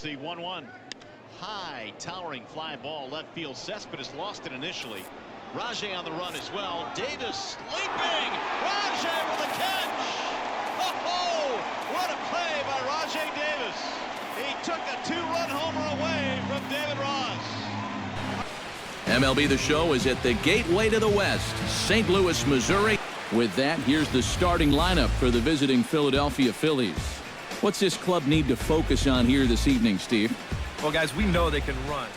the 1-1. High towering fly ball left field. Cespedes lost it initially. Rajay on the run as well. Davis leaping. Rajay with a catch. Oh, what a play by Rajay Davis. He took a 2-run homer away from David Ross. MLB The Show is at the gateway to the West, St. Louis, Missouri. With that, here's the starting lineup for the visiting Philadelphia Phillies. What's this club need to focus on here this evening, Steve? Well, guys, we know they can run.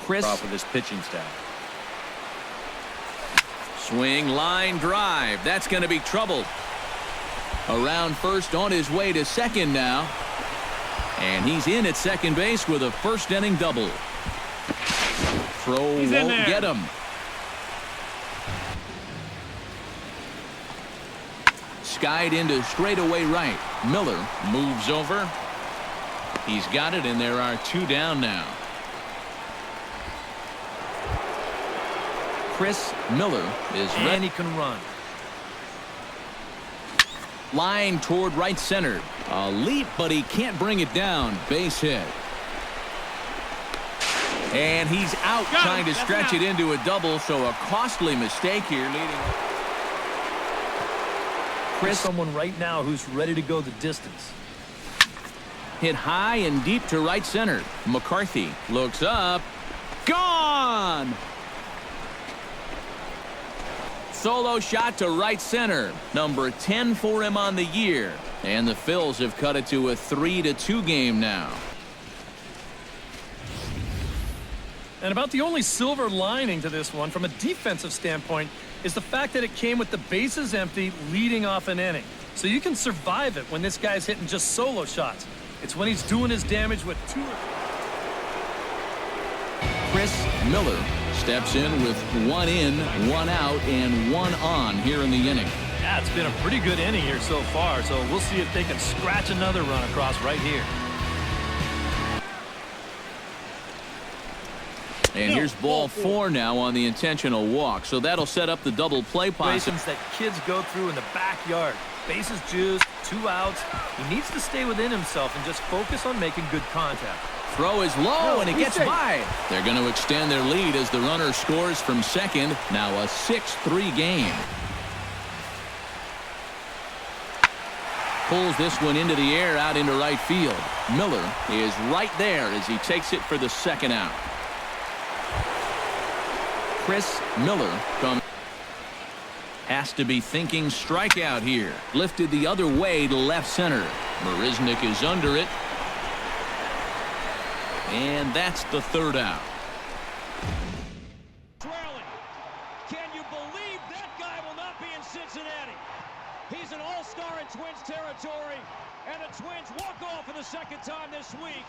Chris off with his pitching staff. Swing, line, drive. That's going to be trouble. Around first, on his way to second now. And he's in at second base with a first-inning double. Throw won't get him. Skied into straightaway right. Miller moves over. He's got it, and there are 2 down now. Chris Miller is ready. And he can run. Line toward right center. A leap, but he can't bring it down. Base hit. And he's out trying to stretch it into a double, so a costly mistake here leading. Chris, someone right now who's ready to go the distance. Hit high and deep to right center. McCarthy looks up. Gone! Solo shot to right center. Number 10 for him on the year. And the Phils have cut it to a 3-2 game now. And about the only silver lining to this one from a defensive standpoint is the fact that it came with the bases empty leading off an inning. So you can survive it when this guy's hitting just solo shots. It's when he's doing his damage with 2. Chris Miller steps in with 1 in, 1 out, and 1 on here in the inning. Yeah, it's been a pretty good inning here so far, so we'll see if they can scratch another run across right here. And here's ball 4 now on the intentional walk, so that'll set up the double play possibility that kids go through in the backyard. Bases juiced, 2 outs. He needs to stay within himself and just focus on making good contact. Throw is low, and it gets by. They're going to extend their lead as the runner scores from second. Now a 6-3 game. Pulls this one into the air out into right field. Miller is right there as he takes it for the second out. Chris Miller has to be thinking strikeout here. Lifted the other way to left center. Marisnick is under it. And that's the 3rd out. Can you believe that guy will not be in Cincinnati? He's an all-star in Twins territory, and the Twins walk off for the 2nd time this week.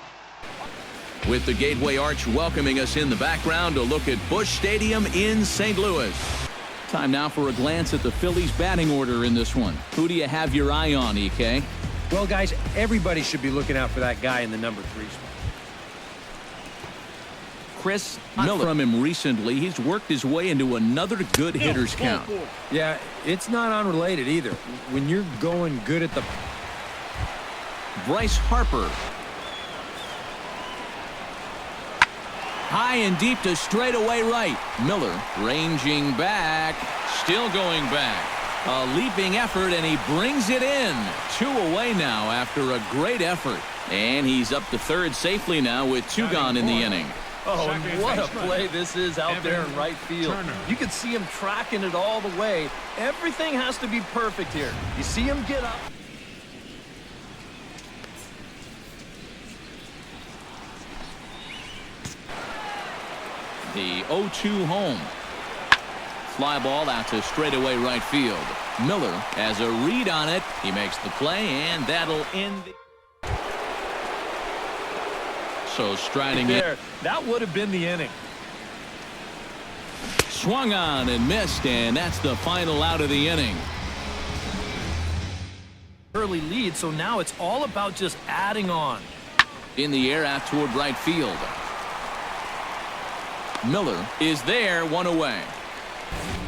With the Gateway Arch welcoming us in the background, a look at Busch Stadium in St. Louis. Time now for a glance at the Phillies batting order in this one. Who do you have your eye on, EK? Well, guys, everybody should be looking out for that guy in the number 3 spot. Chris Miller. From him recently, he's worked his way into another good hitter's count. Yeah, it's not unrelated either. When you're going good at the... Bryce Harper. High and deep to straightaway right. Miller ranging back. Still going back. A leaping effort, and he brings it in. 2 away now after a great effort. And he's up to third safely now with 2 gone in the inning. Oh, and what a play this is out there in right field. You can see him tracking it all the way. Everything has to be perfect here. You see him get up. The 0-2 home. Fly ball out to straightaway right field. Miller has a read on it. He makes the play, and that'll end the... So striding there, that would have been the inning. Swung on and missed, and that's the final out of the inning. Early lead, so now it's all about just adding on. In the air out toward right field. Miller is there, 1 away.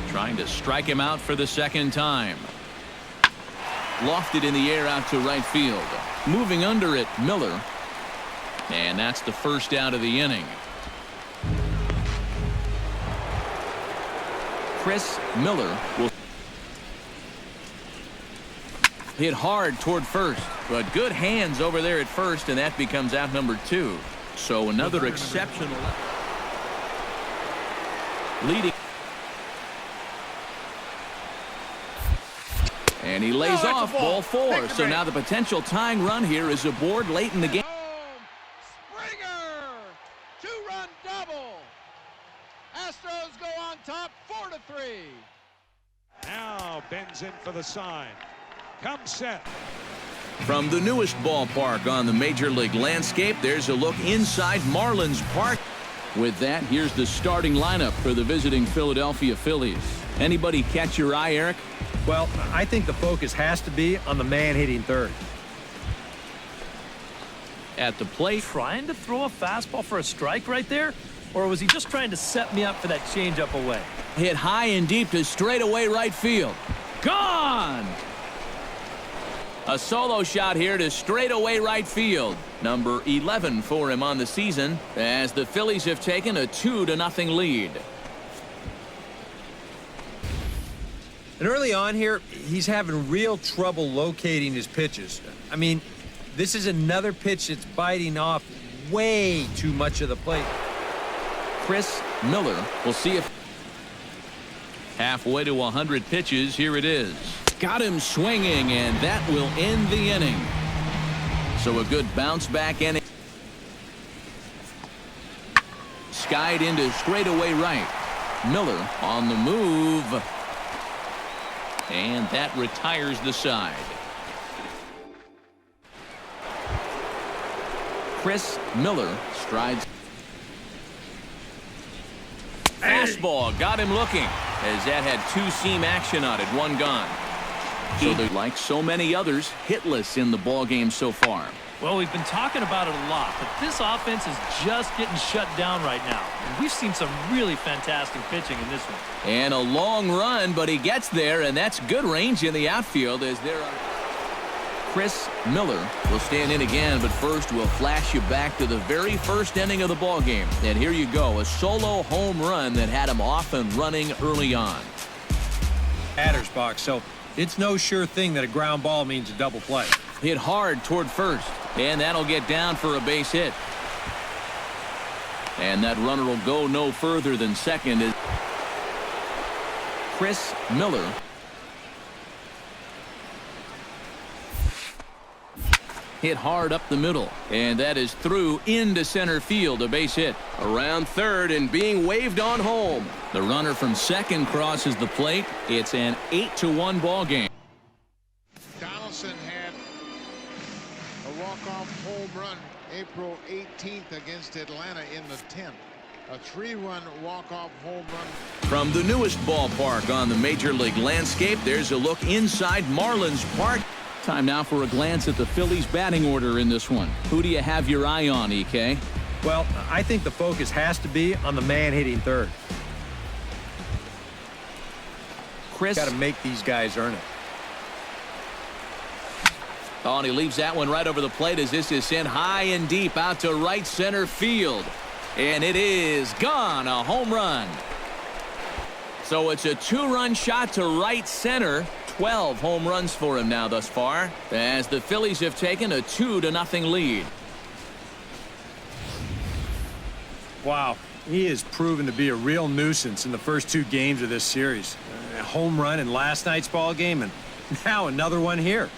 Trying to strike him out for the 2nd time. lofted in the air out to right field. Moving under it, Miller. And that's the first out of the inning. Chris Miller will hit hard toward first, but good hands over there at first, and that becomes out number 2. So another exceptional leading. And he lays off ball 4. So now the potential tying run here is aboard late in the game. Springer! 2-run double. Astros go on top 4-3. Now bends in for the sign. Come set. From the newest ballpark on the major league landscape, there's a look inside Marlins Park. With that, here's the starting lineup for the visiting Philadelphia Phillies. Anybody catch your eye, Eric? Well, I think the focus has to be on the man hitting third. At the plate, Trying to throw a fastball for a strike right there? Or was he just trying to set me up for that changeup away? hit high and deep to straightaway right field. Gone! A solo shot here to straightaway right field. Number 11 for him on the season as the Phillies have taken a 2-0 lead. And early on here, he's having real trouble locating his pitches. I mean, this is another pitch that's biting off way too much of the plate. Chris Miller will see if halfway to 100 pitches. Here it is. Got him swinging, and that will end the inning. So a good bounce back inning. Skied into straightaway right. Miller on the move. And that retires the side. Chris Miller strides. Fastball got him looking as that had two-seam action on it. One gone. So they're like so many others, hitless in the ball game so far. Well, we've been talking about it a lot, but this offense is just getting shut down right now. And we've seen some really fantastic pitching in this one. And a long run, but he gets there, and that's good range in the outfield as there are. Chris Miller will stand in again, but first we'll flash you back to the very first inning of the ball game. And here you go, a solo home run that had him off and running early on. Batter's box, so it's no sure thing that a ground ball means a double play. Hit hard toward first, and that'll get down for a base hit. And that runner will go no further than second. Is Chris Miller. Hit hard up the middle, and that is through into center field, a base hit. Around third and being waved on home. The runner from second crosses the plate. It's an 8-1 ball game. Donaldson had a walk-off home run April 18th against Atlanta in the 10th. A 3-run walk-off home run. From the newest ballpark on the major league landscape, there's a look inside Marlins Park. Time now for a glance at the Phillies batting order in this one. Who do you have your eye on, EK? Well, I think the focus has to be on the man hitting third. Chris. Got to make these guys earn it. Oh, and he leaves that one right over the plate as this is sent high and deep out to right center field. And it is gone, a home run. So it's a 2-run shot to right center. 12 home runs for him now thus far as the Phillies have taken a 2-0 lead. Wow, he has proven to be a real nuisance in the first 2 games of this series. A home run in last night's ball game, and now another one here.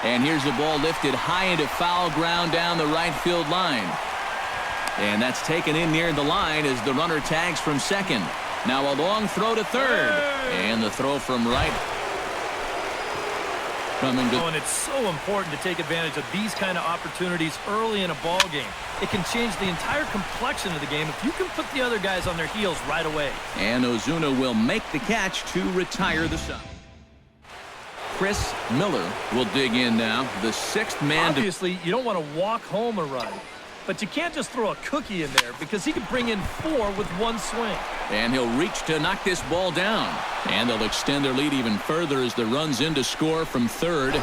And here's the ball lifted high into foul ground down the right field line. And that's taken in near the line as the runner tags from second. Now a long throw to third. And the throw from right. Coming to. And it's so important to take advantage of these kind of opportunities early in a ball game. It can change the entire complexion of the game if you can put the other guys on their heels right away. And Ozuna will make the catch to retire the side. Chris Miller will dig in now. The 6th man. Obviously, you don't want to walk home a run. but you can't just throw a cookie in there because he could bring in 4 with one swing. And he'll reach to knock this ball down. And they'll extend their lead even further as the runs in to score from third.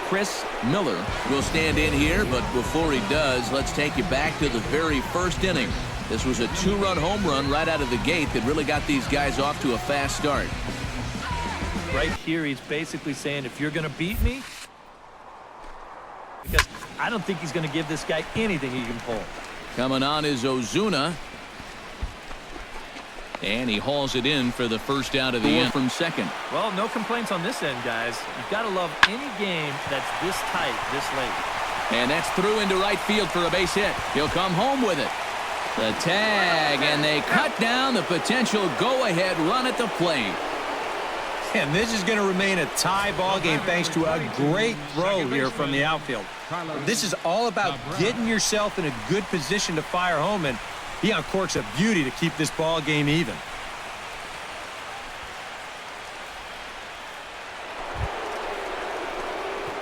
Chris Miller will stand in here, but before he does, let's take you back to the very first inning. This was a 2-run home run right out of the gate that really got these guys off to a fast start. Right here, he's basically saying, if you're going to beat me, because I don't think he's going to give this guy anything he can pull. Coming on is Ozuna. And he hauls it in for the first out of the inning from second. Well, no complaints on this end, guys. You've got to love any game that's this tight, this late. And that's through into right field for a base hit. He'll come home with it. The tag, and they cut down the potential go-ahead run at the plate. And this is going to remain a tie ball game thanks to a great throw here from the outfield. This is all about getting yourself in a good position to fire home, and he uncorks a beauty to keep this ball game even.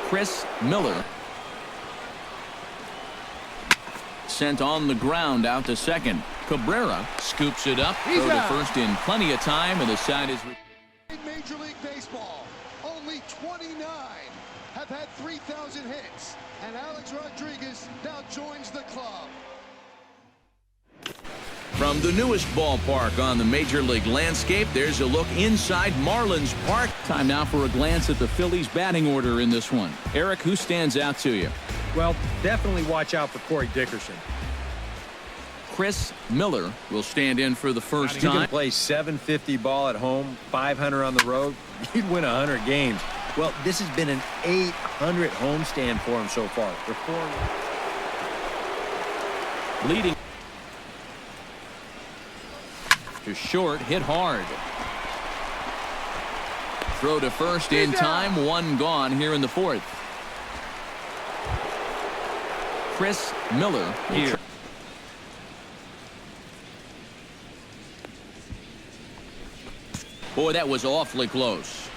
Chris Miller sent on the ground out to second. Cabrera scoops it up, throw to first in plenty of time, and the side is... Major League Baseball, only 29 have had 3,000 hits, and Alex Rodriguez now joins the club. From the newest ballpark on the Major League landscape, there's a look inside Marlins Park. Time now for a glance at the Phillies batting order in this one. Eric, who stands out to you? Well, definitely watch out for Corey Dickerson. Chris Miller will stand in for the first You time. can play 750 ball at home, 500 on the road. You'd win 100 games. Well, this has been an 800 homestand for him so far. Leading to short, hit hard. Throw to first in time, 1 gone here in the 4th. Chris Miller here. Boy, that was awfully close.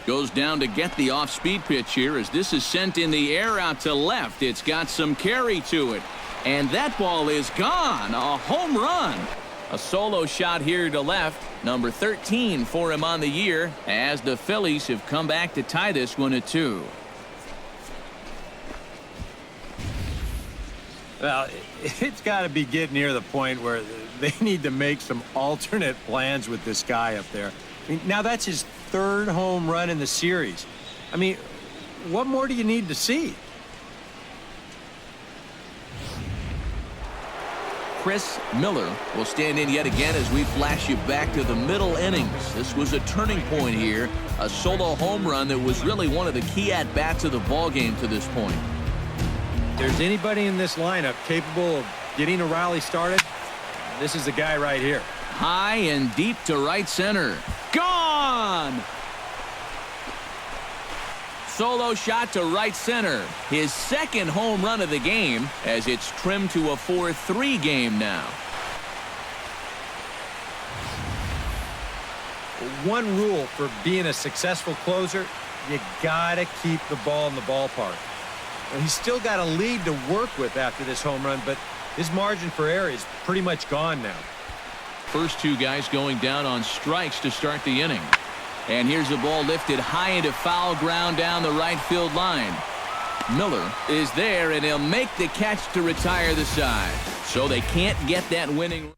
Goes down to get the off-speed pitch here as this is sent in the air out to left. It's got some carry to it. And that ball is gone. A home run. A solo shot here to left. Number 13 for him on the year as the Phillies have come back to tie this one at 2. Well, it's got to be getting near the point where they need to make some alternate plans with this guy up there. I mean, now that's his 3rd home run in the series. I mean, what more do you need to see? Chris Miller will stand in yet again as we flash you back to the middle innings. This was a turning point here, a solo home run that was really one of the key at-bats of the ballgame to this point. If there's anybody in this lineup capable of getting a rally started, this is the guy right here. High and deep to right center. Gone! Solo shot to right center. His 2nd home run of the game as it's trimmed to a 4-3 game now. One rule for being a successful closer, you gotta keep the ball in the ballpark. And he's still got a lead to work with after this home run, but his margin for error is pretty much gone now. First 2 guys going down on strikes to start the inning. And here's the ball lifted high into foul ground down the right field line. Miller is there, and he'll make the catch to retire the side. So they can't get that winning.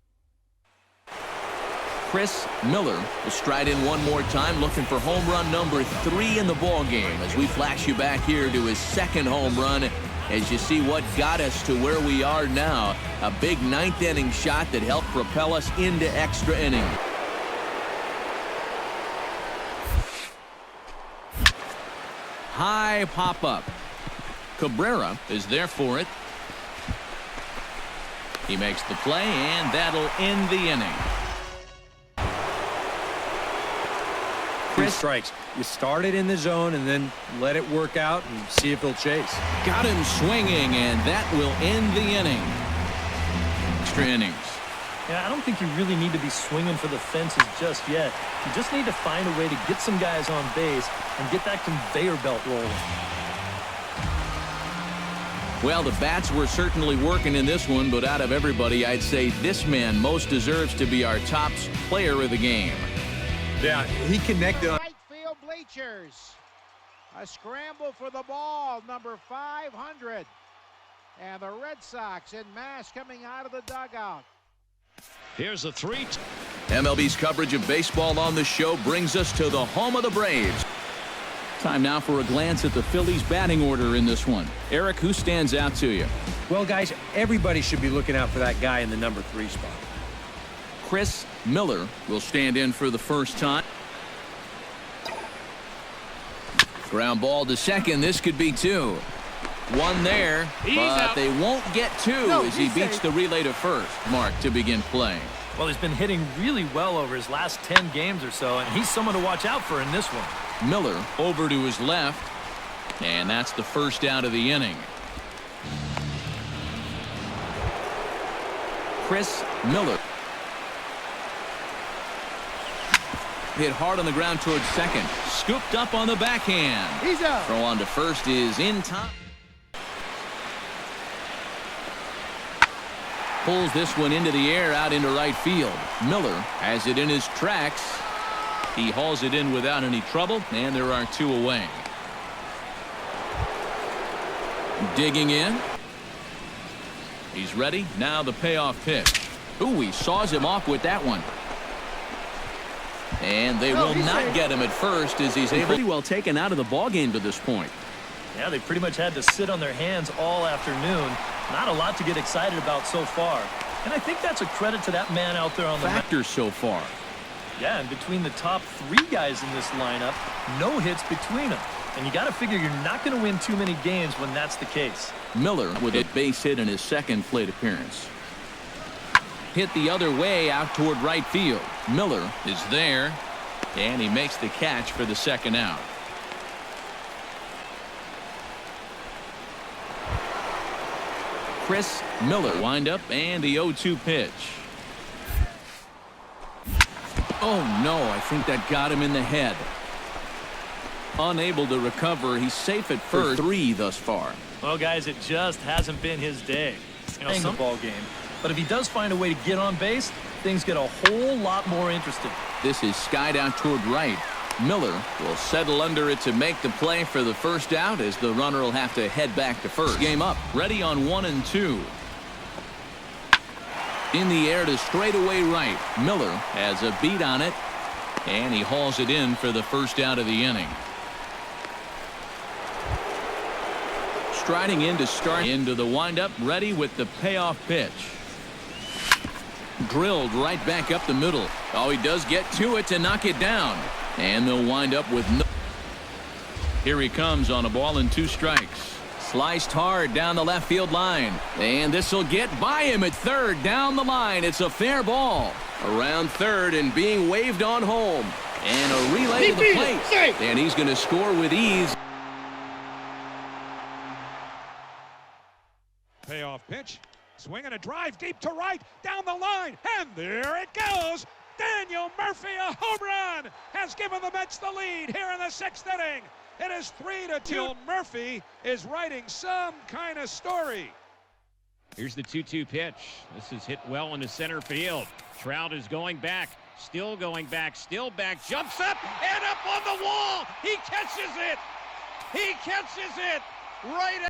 Chris Miller will stride in one more time, looking for home run number 3 in the ball game as we flash you back here to his 2nd home run as you see what got us to where we are now. A big 9th inning shot that helped propel us into extra inning. High pop-up. Cabrera is there for it. He makes the play, and that'll end the inning. 2 strikes. You start it in the zone and then let it work out and see if he'll chase. Got him swinging, and that will end the inning. Extra innings. Yeah, I don't think you really need to be swinging for the fences just yet. You just need to find a way to get some guys on base and get that conveyor belt rolling. Well, the bats were certainly working in this one, but out of everybody, I'd say this man most deserves to be our top player of the game. Yeah, he connected. Right field bleachers. A scramble for the ball, number 500. And the Red Sox in mass coming out of the dugout. Here's a 3. MLB's coverage of baseball on the show brings us to the home of the Braves. Time now for a glance at the Phillies batting order in this one. Eric, who stands out to you? Well, guys, everybody should be looking out for that guy in the number 3 spot. Chris Miller will stand in for the first time. Ground ball to second. This could be 2. 1 there, but they won't get 2 as he beats the relay to first. Mark to begin play. Well, he's been hitting really well over his last 10 games or so, and he's someone to watch out for in this one. Miller over to his left, and that's the first out of the inning. Chris Miller hit hard on the ground towards second. Scooped up on the backhand. He's out. Throw on to first is in time. Pulls this one into the air out into right field. Miller has it in his tracks. He hauls it in without any trouble, and there are 2 away. Digging in. He's ready. Now the payoff pitch. Ooh, he saws him off with that one. And they will not get him at first as he's pretty well taken out of the ballgame to this point. Yeah, they pretty much had to sit on their hands all afternoon. Not a lot to get excited about so far. And I think that's a credit to that man out there on the factors so far. Yeah, and between the top 3 guys in this lineup, no hits between them. And you got to figure you're not going to win too many games when that's the case. Miller with a base hit in his second plate appearance. Hit the other way out toward right field. Miller is there, and he makes the catch for the second out. Chris Miller wind up and the 0-2 pitch. Oh no, I think that got him in the head. Unable to recover. He's safe at first. 3 thus far. Well, guys, it just hasn't been his day. Playing the ball game. But if he does find a way to get on base, things get a whole lot more interesting. This is skied out toward right. Miller will settle under it to make the play for the first out as the runner will have to head back to first. Game up. Ready on 1 and 2. In the air to straightaway right. Miller has a beat on it, and he hauls it in for the first out of the inning. Striding in to start into the windup, ready with the payoff pitch. Drilled right back up the middle. Oh, he does get to it to knock it down. And they'll wind up with no. Here he comes on a ball and 2 strikes. Sliced hard down the left field line. And this will get by him at third down the line. It's a fair ball. Around third and being waved on home. And a relay to the plate. And he's going to score with ease. Payoff pitch. Swing and a drive deep to right. Down the line. And there it goes. Daniel Murphy, a home run, has given the Mets the lead here in the 6th inning. It is 3-2. Murphy is writing some kind of story. Here's the 2-2 pitch. This is hit well into center field. Trout is going back, still going back, still back, jumps up and up on the wall. He catches it. He catches it right